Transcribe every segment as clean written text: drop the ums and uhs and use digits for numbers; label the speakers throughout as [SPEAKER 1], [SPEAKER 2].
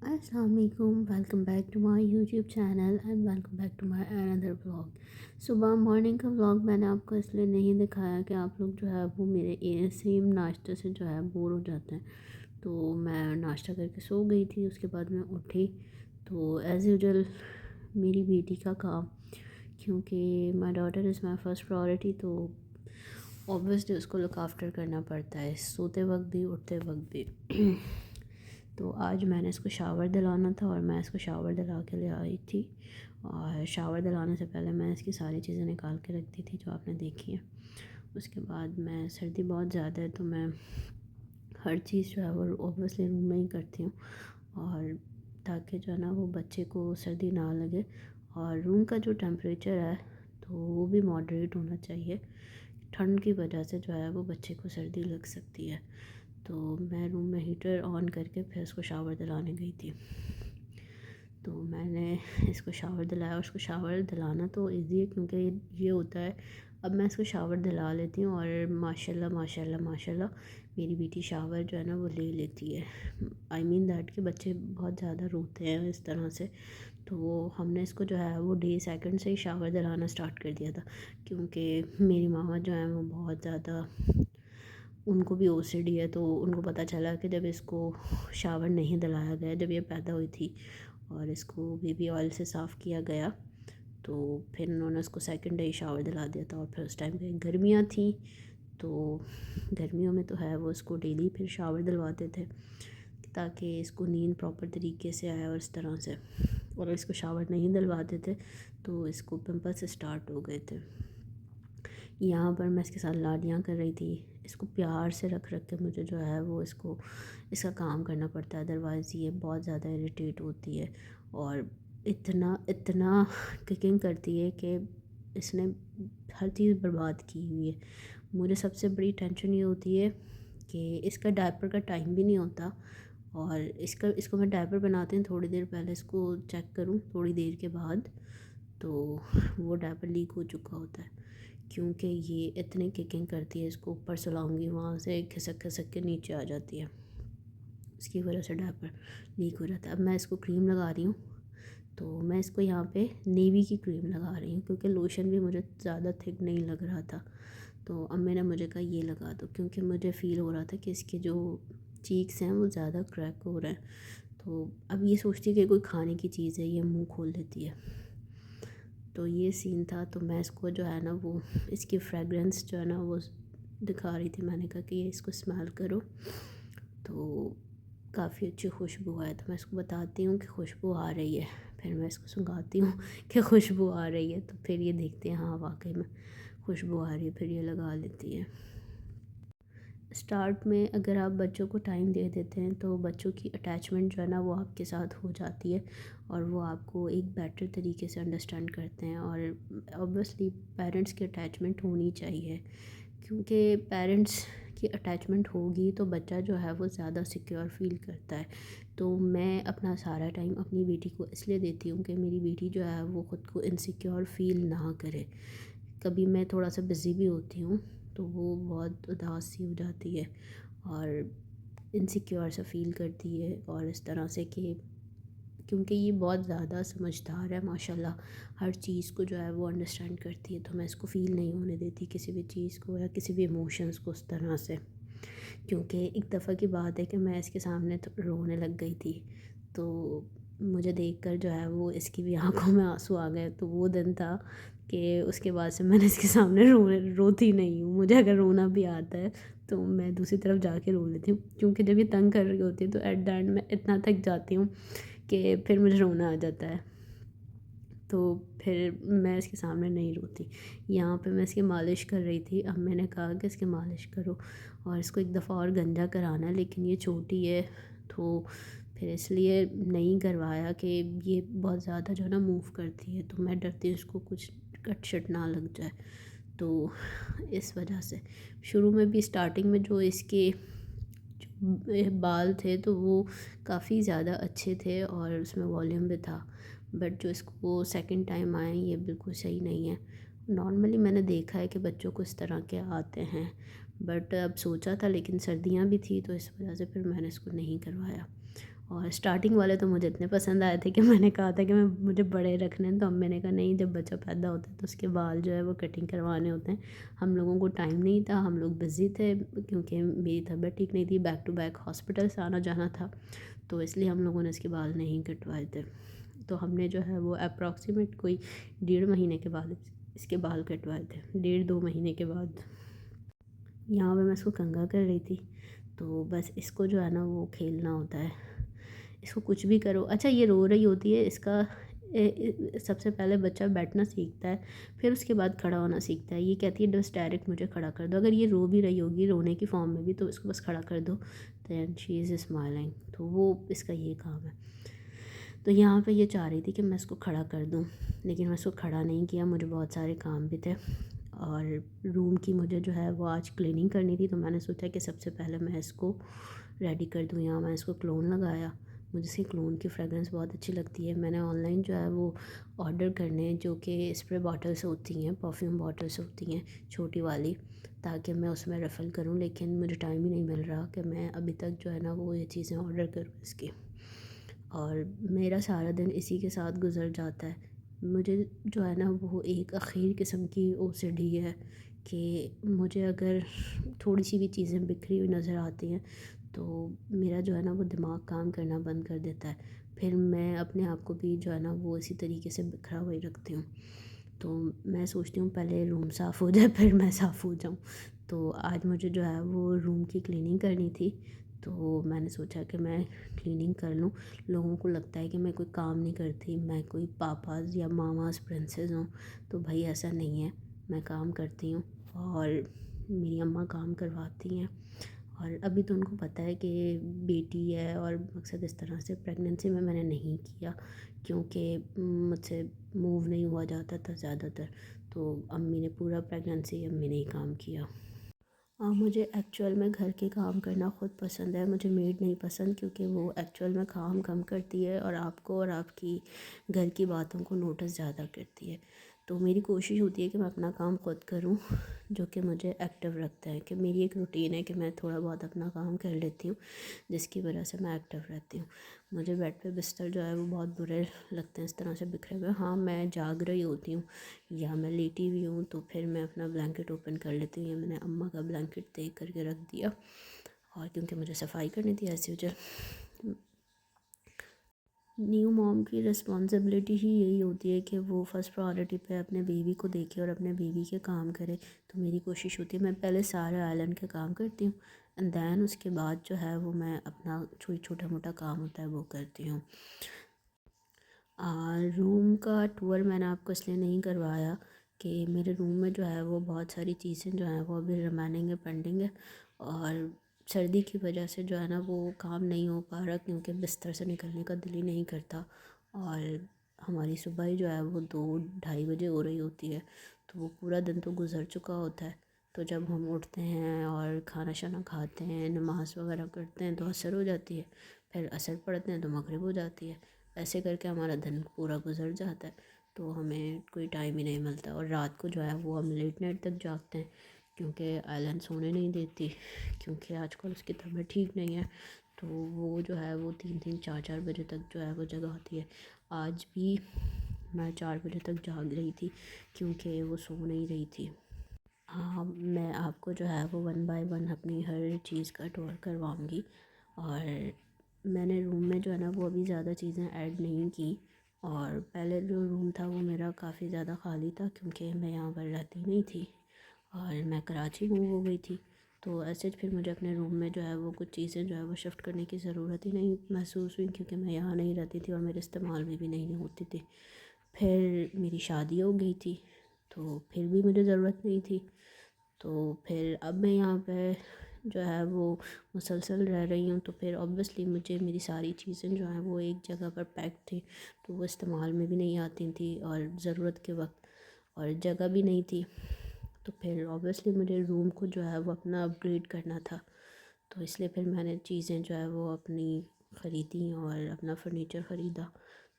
[SPEAKER 1] अस्सलाम वालेकुम, welcome back to my YouTube channel and welcome back to my another vlog. सुबह morning का vlog मैंने आपको इसलिए नहीं दिखाया कि आप लोग जो है वो मेरे सेम नाश्ते से जो है बोर हो जाते हैं। तो मैं नाश्ता करके सो गई थी, उसके बाद मैं उठी तो एज़ यूजुअल मेरी बेटी का काम, क्योंकि my daughter is my first priority, तो ऑब्वियसली उसको लुक आफ्टर करना पड़ता है, सोते वक्त भी उठते वक्त भी। तो आज मैंने इसको शावर दिलाना था और मैं इसको शावर दिला के ले आई थी। और शावर दिलाने से पहले मैं इसकी सारी चीज़ें निकाल के रख दी थी जो आपने देखी है। उसके बाद मैं सर्दी बहुत ज़्यादा है तो मैं हर चीज़ जो है वो ऑब्वियसली रूम में ही करती हूँ, और ताकि जो है ना वो बच्चे को सर्दी ना लगे। और रूम का जो टेम्परेचर है तो वो भी मॉडरेट होना चाहिए, ठंड की वजह से जो है वो बच्चे को सर्दी लग सकती है। तो मैं रूम में हीटर ऑन करके फिर उसको शावर दिलाने गई थी। तो मैंने इसको शावर दिलाया, और उसको शावर दिलाना तो इजी है क्योंकि ये होता है, अब मैं इसको शावर दिला लेती हूँ और माशाल्लाह माशाल्लाह माशाल्लाह मेरी बेटी शावर जो है ना वो ले लेती है। आई मीन दैट कि बच्चे बहुत ज़्यादा रोते हैं इस तरह से, तो हमने इसको जो है वो डे सेकंड से ही शावर दिलाना स्टार्ट कर दिया था, क्योंकि मेरी मामा जो है वो बहुत ज़्यादा, उनको भी ओसीडी है, तो उनको पता चला कि जब इसको शावर नहीं दिलाया गया जब ये पैदा हुई थी और इसको बेबी ऑयल से साफ़ किया गया, तो फिर उन्होंने उसको सेकंड डे ही शावर दिला दिया था। और फिर उस टाइम पे गर्मियाँ थी, तो गर्मियों में तो है वो इसको डेली फिर शावर दिलवाते थे ताकि इसको नींद प्रॉपर तरीके से आए और इस तरह से। और इसको शावर नहीं दिलवाते थे तो इसको पिंपल्स स्टार्ट हो गए थे। यहाँ पर मैं इसके साथ लाडियाँ कर रही थी, इसको प्यार से रख रख के मुझे जो है वो इसका काम करना पड़ता है, अदरवाइज़ ये बहुत ज़्यादा इरिटेट होती है और इतना इतना किकिंग करती है कि इसने हर चीज़ बर्बाद की हुई है। मुझे सबसे बड़ी टेंशन ये होती है कि इसका डायपर का टाइम भी नहीं होता, और इसको मैं डायपर बनाते हैं थोड़ी देर पहले इसको चेक करूँ थोड़ी देर के बाद, तो वो डायपर लीक हो चुका होता है, क्योंकि ये इतनी किकिंग करती है। इसको ऊपर सुलाऊंगी, वहाँ से खिसक खिसक के नीचे आ जाती है, इसकी वजह से डायपर लीक हो जाता है। अब मैं इसको क्रीम लगा रही हूँ, तो मैं इसको यहाँ पे नेवी की क्रीम लगा रही हूँ क्योंकि लोशन भी मुझे ज़्यादा थिक नहीं लग रहा था। तो अब मैंने मुझे कहा ये लगा दो, क्योंकि मुझे फ़ील हो रहा था कि इसके जो चीक्स हैं वो ज़्यादा क्रैक हो रहे हैं। तो अब ये सोचती है कि कोई खाने की चीज़ है, ये मुंह खोल देती है। तो ये सीन था, तो मैं इसको जो है ना वो इसकी फ्रेगरेंस जो है ना वो दिखा रही थी। मैंने कहा कि ये इसको स्मेल करो, तो काफ़ी अच्छी खुशबू है। तो मैं इसको बताती हूँ कि खुशबू आ रही है, फिर मैं इसको सुंघाती हूँ कि खुशबू आ रही है, तो फिर ये देखते हैं हाँ वाकई में खुशबू आ रही है, फिर ये लगा लेती है। स्टार्ट में अगर आप बच्चों को टाइम दे देते हैं तो बच्चों की अटैचमेंट जो है ना वो आपके साथ हो जाती है, और वो आपको एक बेटर तरीके से अंडरस्टैंड करते हैं। और ऑब्वियसली पेरेंट्स की अटैचमेंट होनी चाहिए, क्योंकि पेरेंट्स की अटैचमेंट होगी तो बच्चा जो है वो ज़्यादा सिक्योर फील करता है। तो मैं अपना सारा टाइम अपनी बेटी को इसलिए देती हूँ कि मेरी बेटी जो है वो ख़ुद को इनसिक्योर फील ना करे। कभी मैं थोड़ा सा बिज़ी भी होती हूँ तो वो बहुत उदास सी हो जाती है और इनसिक्योर सा फील करती है, और इस तरह से कि क्योंकि ये बहुत ज़्यादा समझदार है माशाल्लाह, हर चीज़ को जो है वो अंडरस्टैंड करती है, तो मैं इसको फ़ील नहीं होने देती किसी भी चीज़ को या किसी भी इमोशंस को उस तरह से। क्योंकि एक दफ़ा की बात है कि मैं इसके सामने तो रोने लग गई थी, तो मुझे देखकर जो है वो इसकी भी आंखों में आंसू आ गए। तो वो दिन था कि उसके बाद से मैंने इसके सामने रोती नहीं हूँ। मुझे अगर रोना भी आता है तो मैं दूसरी तरफ जाके रो लेती हूँ, क्योंकि जब ये तंग कर रही होती है तो एट द एंड मैं इतना थक जाती हूँ कि फिर मुझे रोना आ जाता है। तो फिर मैं इसके सामने नहीं रोती। यहाँ पे मैं इसकी मालिश कर रही थी, अब मैंने कहा कि इसकी मालिश करो और इसको एक दफ़ा और गंजा कराना है, लेकिन ये छोटी है तो फिर इसलिए नहीं करवाया कि ये बहुत ज़्यादा जो है ना मूव करती है, तो मैं डरती हूँ इसको कुछ कट शट ना लग जाए। तो इस वजह से शुरू में भी स्टार्टिंग में जो इसके बाल थे तो वो काफ़ी ज़्यादा अच्छे थे और उसमें वॉल्यूम भी था, बट जो इसको सेकंड टाइम आए ये बिल्कुल सही नहीं है। नॉर्मली मैंने देखा है कि बच्चों को इस तरह के आते हैं, बट अब सोचा था, लेकिन सर्दियाँ भी थी तो इस वजह से फिर मैंने इसको नहीं करवाया। और स्टार्टिंग वाले तो मुझे इतने पसंद आए थे कि मैंने कहा था कि मुझे बड़े रखने हैं, तो अब मैंने कहा नहीं, जब बच्चा पैदा होता है तो उसके बाल जो है वो कटिंग करवाने होते हैं। हम लोगों को टाइम नहीं था, हम लोग बिज़ी थे क्योंकि मेरी तबीयत ठीक नहीं थी, बैक टू बैक हॉस्पिटल से आना जाना था, तो इसलिए हम लोगों ने इसके बाल नहीं कटवाए थे। तो हमने जो है वो अप्रॉक्सीमेट कोई 1.5 महीने के बाद इसके बाल कटवाए थे, 1.5-2 महीने के बाद। यहाँ पे मैं इसको कंघा कर रही थी, तो बस इसको जो है ना वो खेलना होता है, इसको कुछ भी करो। अच्छा, ये रो रही होती है, इसका सबसे पहले बच्चा बैठना सीखता है, फिर उसके बाद खड़ा होना सीखता है। ये कहती है बस डायरेक्ट मुझे खड़ा कर दो। अगर ये रो भी रही होगी रोने की फॉर्म में भी, तो इसको बस खड़ा कर दो, दैन शी इज़ स्माइलिंग। तो वो इसका ये काम है। तो यहाँ पे ये चाह रही थी कि मैं इसको खड़ा कर दूँ, लेकिन मैं इसको खड़ा नहीं किया, मुझे बहुत सारे काम भी थे और रूम की मुझे जो है वो आज क्लीनिंग करनी थी। तो मैंने सोचा कि सबसे पहले मैं इसको रेडी कर दूँ। यहाँ मैं इसको क्लोन लगाया, मुझे इसकी क्लोन की फ्रेगरेंस बहुत अच्छी लगती है। मैंने ऑनलाइन जो है वो ऑर्डर करने, जो कि स्प्रे बॉटल्स होती हैं, परफ्यूम बॉटल्स होती हैं छोटी वाली, ताकि मैं उसमें रेफ़िल करूँ, लेकिन मुझे टाइम ही नहीं मिल रहा कि मैं अभी तक जो है ना वो ये चीज़ें ऑर्डर करूँ इसकी, और मेरा सारा दिन इसी के साथ गुज़र जाता है। मुझे जो है ना वो एक अख़ीर किस्म की ओसीडी है कि मुझे अगर थोड़ी सी भी चीज़ें बिखरी हुई नज़र आती हैं तो मेरा जो है ना वो दिमाग काम करना बंद कर देता है। फिर मैं अपने आप को भी जो है ना वो इसी तरीके से बिखरा हुआ ही रखती हूँ। तो मैं सोचती हूँ पहले रूम साफ़ हो जाए फिर मैं साफ़ हो जाऊँ। तो आज मुझे जो है वो रूम की क्लीनिंग करनी थी, तो मैंने सोचा कि मैं क्लीनिंग कर लूँ। लोगों को लगता है कि मैं कोई काम नहीं करती, मैं कोई पापाज़ या मामाज़ प्रिंसेस हूँ, तो भाई ऐसा नहीं है, मैं काम करती हूँ और मेरी अम्मा काम करवाती हैं। और अभी तो उनको पता है कि बेटी है, और मकसद इस तरह से प्रेगनेंसी में मैंने नहीं किया क्योंकि मुझसे मूव नहीं हुआ जाता था ज़्यादातर, तो अम्मी ने पूरा प्रेगनेंसी अम्मी ने ही काम किया। मुझे एक्चुअल में घर के काम करना ख़ुद पसंद है, मुझे मेड नहीं पसंद क्योंकि वो एक्चुअल में काम कम करती है और आपको और आपकी घर की बातों को नोटिस ज़्यादा करती है। तो मेरी कोशिश होती है कि मैं अपना काम ख़ुद करूं, जो कि मुझे एक्टिव रखता है, कि मेरी एक रूटीन है कि मैं थोड़ा बहुत अपना काम कर लेती हूँ, जिसकी वजह से मैं एक्टिव रहती हूँ। मुझे बेड पे बिस्तर जो है वो बहुत बुरे लगते हैं इस तरह से बिखरे हुए। हाँ, मैं जाग रही होती हूँ या मैं लेटी हुई हूँ तो फिर मैं अपना ब्लैंकेट ओपन कर लेती हूँ, या मैंने अम्मा का ब्लैंकेट देख करके रख दिया, और क्योंकि मुझे सफाई करनी थी एज यूजुअल। न्यू मॉम की रिस्पॉन्सिबिलिटी ही यही होती है कि वो फ़र्स्ट प्रायोरिटी पे अपने बेबी को देखे और अपने बेबी के काम करे। तो मेरी कोशिश होती है मैं पहले सारे आइलैंड के काम करती हूँ एंड दैन उसके बाद जो है वो मैं अपना छोटा मोटा काम होता है वो करती हूँ। रूम का टूर मैंने आपको इसलिए नहीं करवाया कि मेरे रूम में जो है वो बहुत सारी चीज़ें जो हैं वो अभी रिमेनिंग है, पेंडिंग है, और सर्दी की वजह से जो है ना वो काम नहीं हो पा रहा क्योंकि बिस्तर से निकलने का दिल ही नहीं करता, और हमारी सुबह ही जो है वो 2-2:30 बजे हो रही होती है, तो वो पूरा दिन तो गुज़र चुका होता है। तो जब हम उठते हैं और खाना शाना खाते हैं, नमाज़ वगैरह करते हैं तो असर हो जाती है, फिर असर पड़ते हैं तो मगरिब हो जाती है। ऐसे करके हमारा दिन पूरा गुजर जाता है, तो हमें कोई टाइम ही नहीं मिलता, और रात को जो है वो हम लेट नाइट तक जागते हैं क्योंकि आयलन सोने नहीं देती, क्योंकि आजकल उसकी तबीयत ठीक नहीं है, तो वो जो है वो 3-3 4-4 बजे तक जो है वो जगाती है। आज भी मैं 4 बजे तक जाग रही थी क्योंकि वो सो नहीं रही थी। हाँ, मैं आपको जो है वो 1 बाय 1 अपनी हर चीज़ का टूर करवाऊँगी, और मैंने रूम में जो है ना वो अभी ज़्यादा चीज़ें ऐड नहीं की, और पहले जो रूम था वो मेरा काफ़ी ज़्यादा खाली था क्योंकि मैं यहाँ पर रहती नहीं थी और मैं कराची मूव हो गई थी, तो ऐसे फिर मुझे अपने रूम में जो है वो कुछ चीज़ें जो है वो शिफ्ट करने की ज़रूरत ही नहीं महसूस हुई क्योंकि मैं यहाँ नहीं रहती थी और मेरे इस्तेमाल में भी नहीं होती थी। फिर मेरी शादी हो गई थी तो फिर भी मुझे ज़रूरत नहीं थी, तो फिर अब मैं यहाँ पे जो है वो मुसलसल रह रही हूँ, तो फिर ऑब्वियसली मुझे मेरी सारी चीज़ें जो हैं वो एक जगह पर पैक थी, तो वो इस्तेमाल में भी नहीं आती थी और ज़रूरत के वक्त, और जगह भी नहीं थी, तो फिर ऑब्वियसली मुझे रूम को जो है वो अपना अपग्रेड करना था, तो इसलिए फिर मैंने चीज़ें जो है वो अपनी ख़रीदी और अपना फर्नीचर ख़रीदा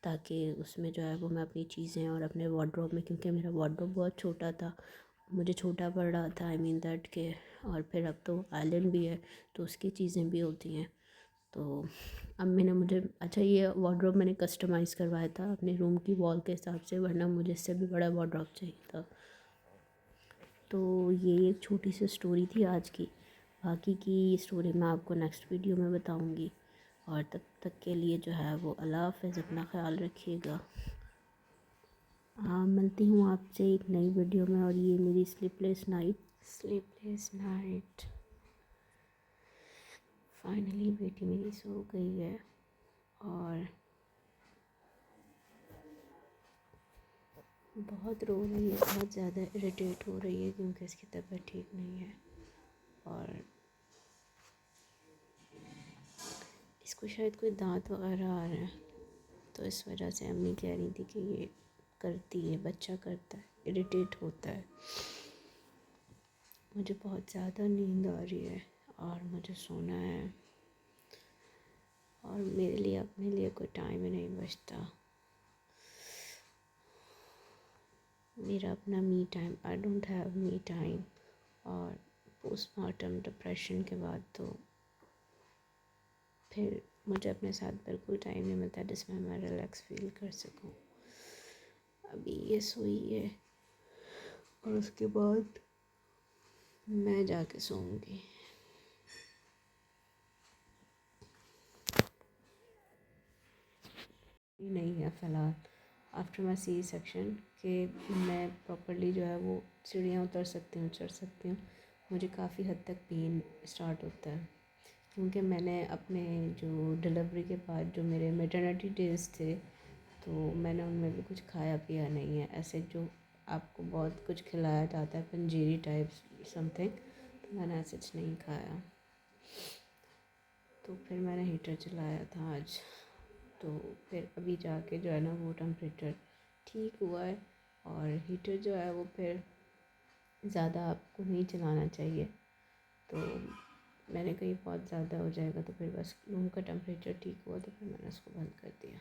[SPEAKER 1] ताकि उसमें जो है वो मैं अपनी चीज़ें और अपने वार्डरोब में, क्योंकि मेरा वार्डरोब बहुत छोटा था, मुझे छोटा पड़ रहा था, आई मीन दैट के, और फिर अब तो आइलैंड भी है तो उसकी चीज़ें भी होती हैं, तो अब मैंने मुझे अच्छा ये वार्डरोब मैंने कस्टमाइज़ करवाया था अपने रूम की वॉल के हिसाब से, वरना मुझे इससे भी बड़ा वार्डरोब चाहिए था। तो ये एक छोटी सी स्टोरी थी आज की। बाकी की स्टोरी मैं आपको नेक्स्ट वीडियो में बताऊंगी। और तब तक के लिए जो है वो अल्लाह हाफ़िज़, अपना ख्याल रखिएगा। हाँ, मिलती हूँ आपसे एक नई वीडियो में। और ये मेरी स्लीपलेस नाइट। फाइनली बेटी मेरी सो गई है और बहुत रो रही है, बहुत ज़्यादा इरिटेट हो रही है क्योंकि इसकी तबीयत ठीक नहीं है। और इसको शायद कोई दांत वगैरह आ रहे हैं, तो इस वजह से अम्मी कह रही थी कि ये करती है, बच्चा करता है, इरिटेट होता है। मुझे बहुत ज़्यादा नींद आ रही है और मुझे सोना है और मेरे लिए अपने लिए कोई टाइम ही नहीं बचता। मेरा अपना me time, I don't have me time. और पोस्टमार्टम डिप्रेशन के बाद तो फिर मुझे अपने साथ बिल्कुल टाइम नहीं मिलता जिसमें मैं रिलैक्स फील कर सकूं। अभी ये सोई है और उसके बाद मैं जाके सोऊंगी। नहीं है फ़िलहाल आफ्टर माई सी सेक्शन कि मैं प्रॉपरली जो है वो सीढ़ियाँ उतर सकती हूँ, चढ़ सकती हूँ। मुझे काफ़ी हद तक पेन स्टार्ट होता है क्योंकि मैंने अपने जो डिलीवरी के बाद जो मेरे मैटरनिटी डेज़ थे तो मैंने उनमें भी कुछ खाया पिया नहीं है। ऐसे जो आपको बहुत कुछ खिलाया जाता है पंजीरी टाइप्स समथिंग, तो मैंने ऐसे कुछ नहीं खाया। तो फिर मैंने हीटर चलाया था आज, तो फिर अभी जाके जो है ना वो टेम्परेचर ठीक हुआ है। और हीटर जो है वो फिर ज़्यादा आपको नहीं चलाना चाहिए। तो मैंने कहीं बहुत ज़्यादा हो जाएगा तो फिर बस रूम का टेम्परेचर ठीक हुआ तो फिर मैंने उसको बंद कर दिया।